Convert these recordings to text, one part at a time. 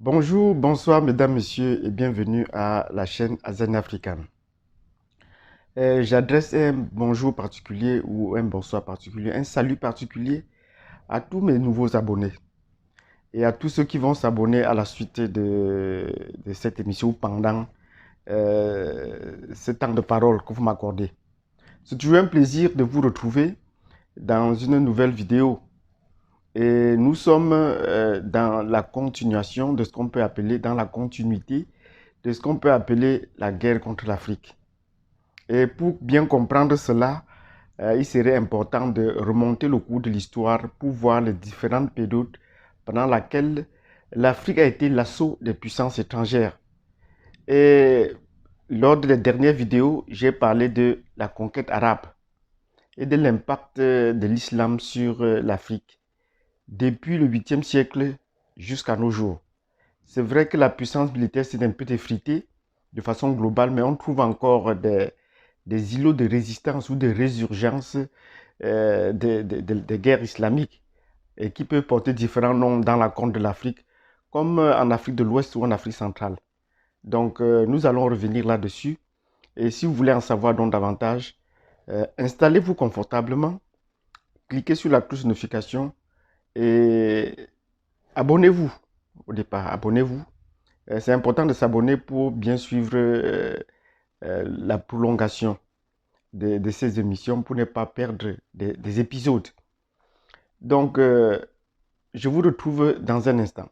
Bonjour, bonsoir mesdames, messieurs et bienvenue à la chaîne Azania African. J'adresse un bonjour particulier ou un bonsoir particulier, un salut particulier à tous mes nouveaux abonnés et à tous ceux qui vont s'abonner à la suite de cette émission ou pendant ce temps de parole que vous m'accordez. C'est toujours un plaisir de vous retrouver dans une nouvelle vidéo. Et nous sommes dans la continuation de ce qu'on peut appeler, dans la continuité de ce qu'on peut appeler la guerre contre l'Afrique. Et pour bien comprendre cela, il serait important de remonter le cours de l'histoire pour voir les différentes périodes pendant lesquelles l'Afrique a été l'assaut des puissances étrangères. Et lors des dernières vidéos, j'ai parlé de la conquête arabe et de l'impact de l'islam sur l'Afrique depuis le 8e siècle jusqu'à nos jours. C'est vrai que la puissance militaire s'est un peu effritée de façon globale, mais on trouve encore des îlots de résistance ou de résurgence des guerres islamiques et qui peuvent porter différents noms dans la corne de l'Afrique, comme en Afrique de l'Ouest ou en Afrique centrale. Donc, nous allons revenir là-dessus. Et si vous voulez en savoir donc davantage, installez-vous confortablement, cliquez sur la cloche de notification et abonnez-vous au départ. Abonnez-vous. C'est important de s'abonner pour bien suivre la prolongation de ces émissions pour ne pas perdre des épisodes. Donc, je vous retrouve dans un instant.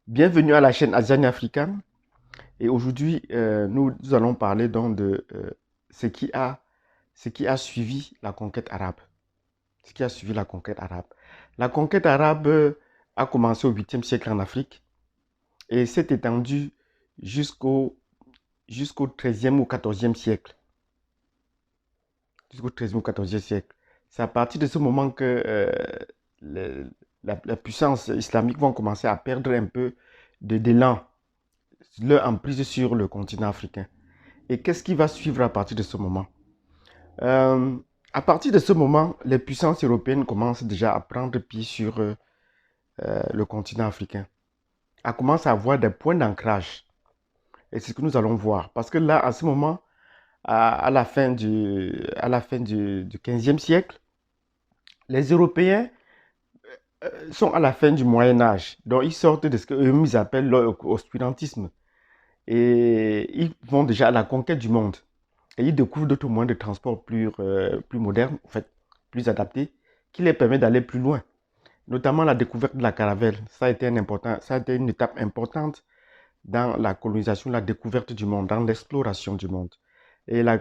Bienvenue à la chaîne Azania African. Et aujourd'hui, nous allons parler donc de ce qui a suivi la conquête arabe. Ce qui a suivi la conquête arabe. La conquête arabe a commencé au 8e siècle en Afrique et s'est étendue jusqu'au 13e ou 14e siècle. Jusqu'au 13e ou 14e siècle. C'est à partir de ce moment que la puissance islamique va commencer à perdre un peu d'élan, leur emprise sur le continent africain. Et qu'est-ce qui va suivre à partir de ce moment? À partir de ce moment, les puissances européennes commencent déjà à prendre pied sur le continent africain, à commencer à avoir des points d'ancrage. Et c'est ce que nous allons voir. Parce que là, à ce moment, à la fin du 15e siècle, les Européens sont à la fin du Moyen Âge. Donc, ils sortent de ce qu'eux appellent l'obscurantisme. Et ils vont déjà à la conquête du monde. Et ils découvrent d'autres moyens de transport plus modernes, en fait, plus adaptés, qui les permettent d'aller plus loin. Notamment la découverte de la caravelle. Ça a été une étape importante dans la colonisation, la découverte du monde, dans l'exploration du monde. Et la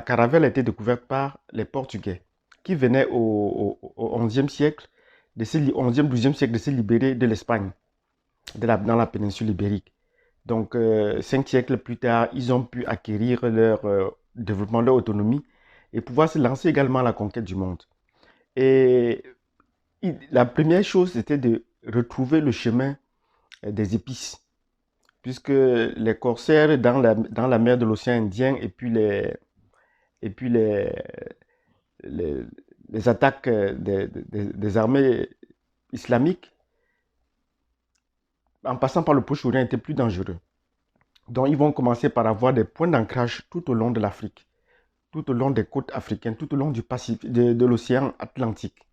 caravelle a été découverte par les Portugais, qui venaient au 11e siècle, 11e, 12e siècle, de se libérer de l'Espagne, dans la péninsule ibérique. Donc, 5 siècles plus tard, ils ont pu acquérir leur développement, leur autonomie et pouvoir se lancer également à la conquête du monde. Et la première chose, c'était de retrouver le chemin des épices, puisque les corsaires dans la mer de l'océan Indien et puis les, les attaques des armées islamiques, en passant par le Proche-Orient, étaient plus dangereux. Donc, ils vont commencer par avoir des points d'ancrage tout au long de l'Afrique, tout au long des côtes africaines, tout au long du Pacifique, de l'océan Atlantique.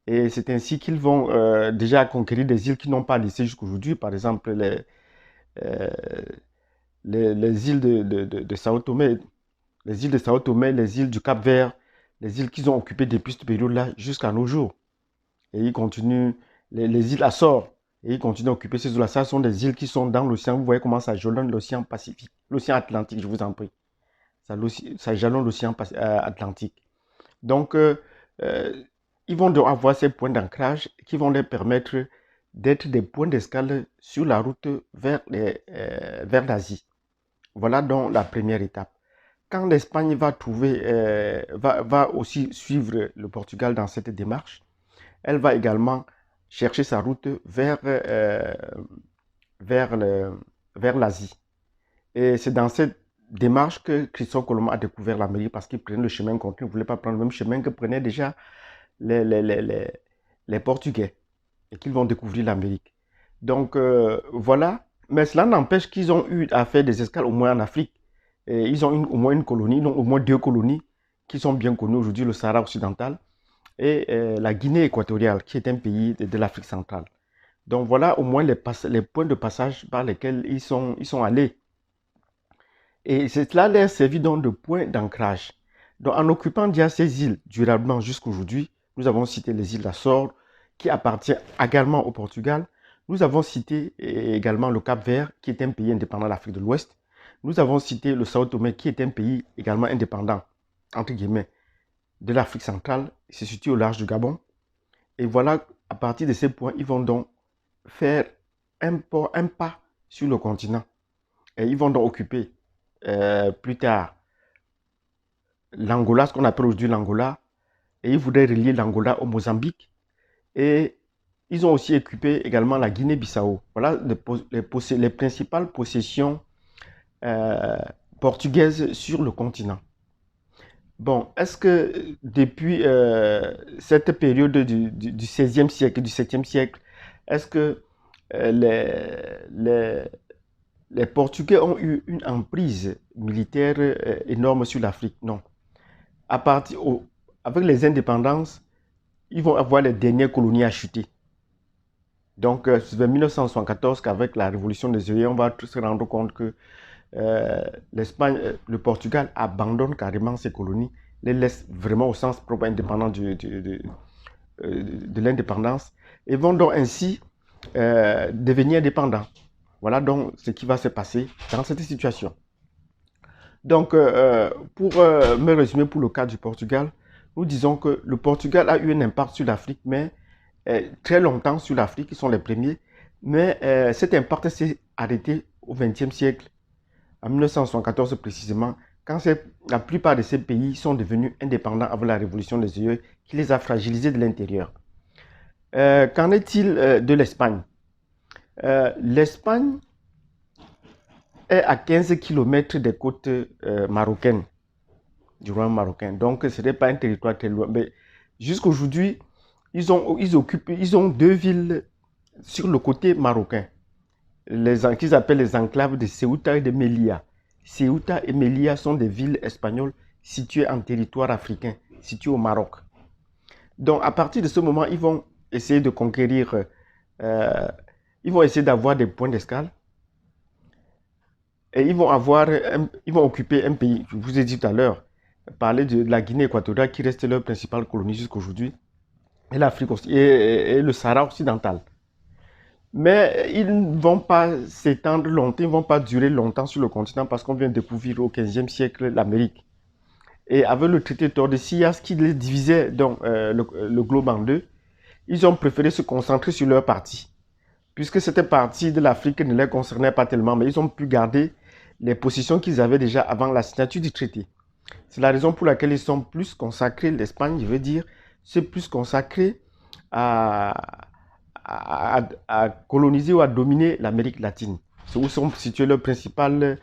Et c'est ainsi qu'ils vont déjà conquérir des îles qui n'ont pas laissé jusqu'aujourd'hui, par exemple euh, les îles de Sao Tomé, les îles de Sao Tomé, les îles du Cap-Vert, les îles qu'ils ont occupées depuis cette période-là jusqu'à nos jours. Et ils continuent, les îles Açores, et ils continuent à occuper ces îles-là. Ça sont des îles qui sont dans l'océan. Vous voyez comment ça jalonne l'océan Pacifique, l'océan Atlantique, je vous en prie. Ça jalonne l'océan Atlantique. Donc, euh, ils vont devoir avoir ces points d'ancrage qui vont leur permettre d'être des points d'escale sur la route vers l'Asie. Voilà donc la première étape. Quand l'Espagne va aussi suivre le Portugal dans cette démarche, elle va également chercher sa route vers vers l'Asie. Et c'est dans cette démarche que Christophe Colomb a découvert l'Amérique parce qu'il prenait le chemin continu. Il ne voulait pas prendre le même chemin que prenaient déjà les, les, les, les, les Portugais et qu'ils vont découvrir l'Amérique. Donc voilà, mais cela n'empêche qu'ils ont eu à faire des escales au moins en Afrique. Et ils ont au moins une colonie, non, au moins 2 colonies qui sont bien connues aujourd'hui, le Sahara occidental et la Guinée équatoriale, qui est un pays de l'Afrique centrale. Donc voilà au moins les points de passage par lesquels ils sont allés. Et cela leur servit donc de point d'ancrage. Donc en occupant déjà ces îles durablement jusqu'à aujourd'hui, nous avons cité les îles Açores, qui appartient également au Portugal. Nous avons cité également le Cap-Vert, qui est un pays indépendant de l'Afrique de l'Ouest. Nous avons cité le Sao Tomé, qui est un pays également indépendant, entre guillemets, de l'Afrique centrale. Il se situe au large du Gabon. Et voilà, à partir de ces points, ils vont donc faire un pas sur le continent. Et ils vont donc occuper plus tard l'Angola, ce qu'on appelle aujourd'hui l'Angola. Et ils voudraient relier l'Angola au Mozambique. Et ils ont aussi occupé également la Guinée-Bissau. Voilà les principales possessions portugaises sur le continent. Bon, est-ce que depuis cette période du XVIe siècle, du XVIIe siècle, est-ce que les Portugais ont eu une emprise militaire énorme sur l'Afrique? Non. Avec les indépendances, ils vont avoir les dernières colonies à chuter. Donc, c'est vers 1974 qu'avec la révolution des œillets, on va se rendre compte que l'Espagne, le Portugal abandonne carrément ses colonies, les laisse vraiment au sens propre indépendant de l'indépendance et vont donc ainsi devenir indépendants. Voilà donc ce qui va se passer dans cette situation. Donc, pour me résumer pour le cas du Portugal, nous disons que le Portugal a eu un impact sur l'Afrique, mais très longtemps sur l'Afrique, ils sont les premiers, mais cet impact s'est arrêté au XXe siècle, en 1974 précisément, quand la plupart de ces pays sont devenus indépendants avant la révolution des œillets qui les a fragilisés de l'intérieur. Qu'en est-il de l'Espagne? L'Espagne est à 15 km des côtes marocaines, du royaume marocain. Donc, ce n'est pas un territoire très loin. Mais jusqu'aujourd'hui, ils ont 2 villes sur le côté marocain, qu'ils appellent les enclaves de Ceuta et de Melilla. Ceuta et Melilla sont des villes espagnoles situées en territoire africain, situées au Maroc. Donc, à partir de ce moment, ils vont essayer de conquérir, ils vont essayer d'avoir des points d'escale. Et ils vont occuper un pays, je vous ai dit tout à l'heure, parler de la Guinée équatoriale qui reste leur principale colonie jusqu'aujourd'hui, et l'Afrique aussi, et le Sahara occidental. Mais ils ne vont pas s'étendre longtemps, ils ne vont pas durer longtemps sur le continent parce qu'on vient de découvrir au XVe siècle l'Amérique. Et avec le traité de Tordesillas qui les divisait donc, le globe en deux, ils ont préféré se concentrer sur leur partie. Puisque cette partie de l'Afrique ne les concernait pas tellement, mais ils ont pu garder les positions qu'ils avaient déjà avant la signature du traité. C'est la raison pour laquelle ils sont plus consacrés, l'Espagne, je veux dire, c'est plus consacré à coloniser ou à dominer l'Amérique latine. C'est où sont situées les principales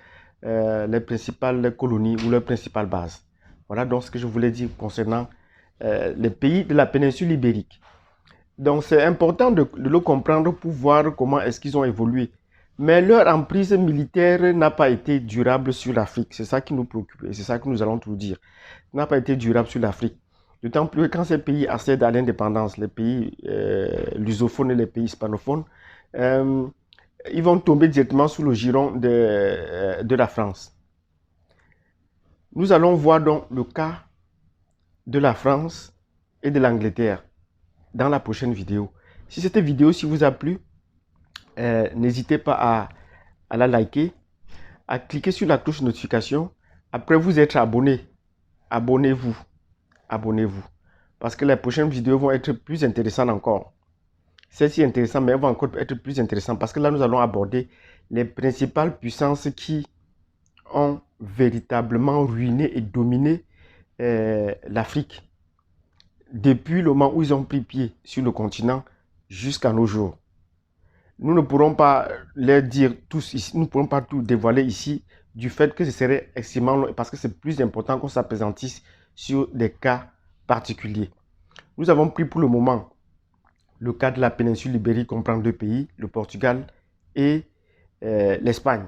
colonies ou leurs principales bases. Voilà donc ce que je voulais dire concernant les pays de la péninsule ibérique. Donc c'est important de le comprendre pour voir comment est-ce qu'ils ont évolué. Mais leur emprise militaire n'a pas été durable sur l'Afrique. C'est ça qui nous préoccupe et c'est ça que nous allons tout dire. N'a pas été durable sur l'Afrique. D'autant plus que quand ces pays accèdent à l'indépendance, les pays lusophones et les pays hispanophones, ils vont tomber directement sous le giron de la France. Nous allons voir donc le cas de la France et de l'Angleterre dans la prochaine vidéo. Si cette vidéo vous a plu, n'hésitez pas à la liker, à cliquer sur la cloche de notification. Après vous être abonné, abonnez-vous. Abonnez-vous. Parce que les prochaines vidéos vont être plus intéressantes encore. Celle-ci est intéressante, mais elles vont encore être plus intéressantes. Parce que là, nous allons aborder les principales puissances qui ont véritablement ruiné et dominé l'Afrique. Depuis le moment où ils ont pris pied sur le continent jusqu'à nos jours. Nous ne pourrons pas leur dire tous ici, nous ne pourrons pas tout dévoiler ici du fait que ce serait extrêmement long parce que c'est plus important qu'on s'appesantisse sur des cas particuliers. Nous avons pris pour le moment le cas de la péninsule ibérique comprend deux pays, le Portugal et l'Espagne.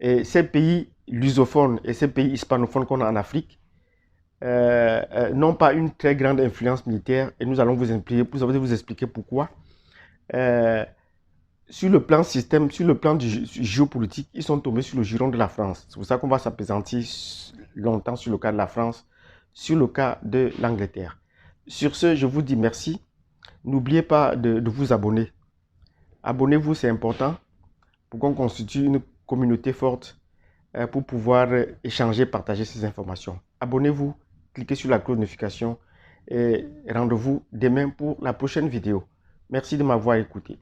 Et ces pays lusophones et ces pays hispanophones qu'on a en Afrique n'ont pas une très grande influence militaire et nous allons vous expliquer pourquoi. Sur le plan système, sur le plan géopolitique, ils sont tombés sur le giron de la France. C'est pour ça qu'on va s'appesantir longtemps sur le cas de la France, sur le cas de l'Angleterre. Sur ce, je vous dis merci. N'oubliez pas de vous abonner. Abonnez-vous, c'est important pour qu'on constitue une communauté forte pour pouvoir échanger, partager ces informations. Abonnez-vous, cliquez sur la cloche de notification et rendez-vous demain pour la prochaine vidéo. Merci de m'avoir écouté.